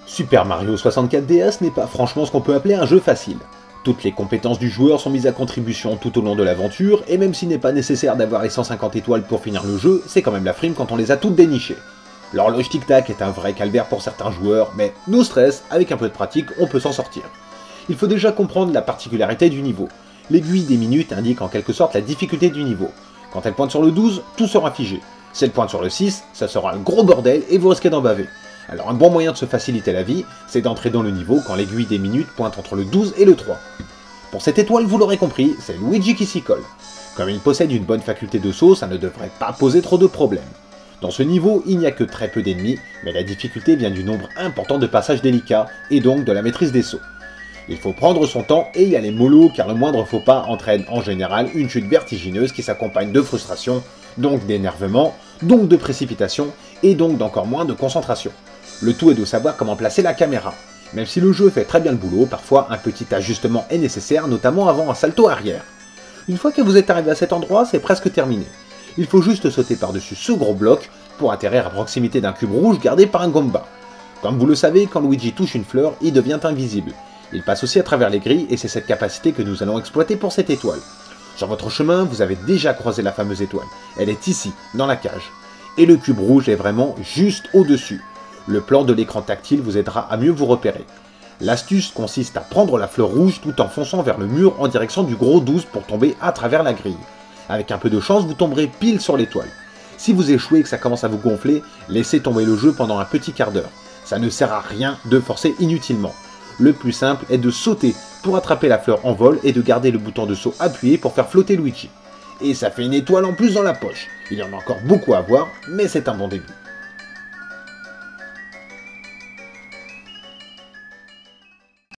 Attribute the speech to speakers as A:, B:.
A: Super Mario 64 DS n'est pas franchement ce qu'on peut appeler un jeu facile. Toutes les compétences du joueur sont mises à contribution tout au long de l'aventure, et même s'il n'est pas nécessaire d'avoir les 150 étoiles pour finir le jeu, c'est quand même la frime quand on les a toutes dénichées. L'horloge tic-tac est un vrai calvaire pour certains joueurs, mais no stress, avec un peu de pratique, on peut s'en sortir. Il faut déjà comprendre la particularité du niveau. L'aiguille des minutes indique en quelque sorte la difficulté du niveau. Quand elle pointe sur le 12, tout sera figé. Si elle pointe sur le 6, ça sera un gros bordel et vous risquez d'en baver. Alors un bon moyen de se faciliter la vie, c'est d'entrer dans le niveau quand l'aiguille des minutes pointe entre le 12 et le 3. Pour cette étoile, vous l'aurez compris, c'est Luigi qui s'y colle. Comme il possède une bonne faculté de saut, ça ne devrait pas poser trop de problèmes. Dans ce niveau, il n'y a que très peu d'ennemis, mais la difficulté vient du nombre important de passages délicats, et donc de la maîtrise des sauts. Il faut prendre son temps et y aller mollo, car le moindre faux pas entraîne en général une chute vertigineuse qui s'accompagne de frustration, donc d'énervement, donc de précipitation, et donc d'encore moins de concentration. Le tout est de savoir comment placer la caméra. Même si le jeu fait très bien le boulot, parfois un petit ajustement est nécessaire, notamment avant un salto arrière. Une fois que vous êtes arrivé à cet endroit, c'est presque terminé. Il faut juste sauter par-dessus ce gros bloc pour atterrir à proximité d'un cube rouge gardé par un Goomba. Comme vous le savez, quand Luigi touche une fleur, il devient invisible. Il passe aussi à travers les grilles et c'est cette capacité que nous allons exploiter pour cette étoile. Sur votre chemin, vous avez déjà croisé la fameuse étoile. Elle est ici, dans la cage. Et le cube rouge est vraiment juste au-dessus. Le plan de l'écran tactile vous aidera à mieux vous repérer. L'astuce consiste à prendre la fleur rouge tout en fonçant vers le mur en direction du gros 12 pour tomber à travers la grille. Avec un peu de chance, vous tomberez pile sur l'étoile. Si vous échouez et que ça commence à vous gonfler, laissez tomber le jeu pendant un petit quart d'heure. Ça ne sert à rien de forcer inutilement. Le plus simple est de sauter pour attraper la fleur en vol et de garder le bouton de saut appuyé pour faire flotter Luigi. Et ça fait une étoile en plus dans la poche. Il y en a encore beaucoup à voir, mais c'est un bon début.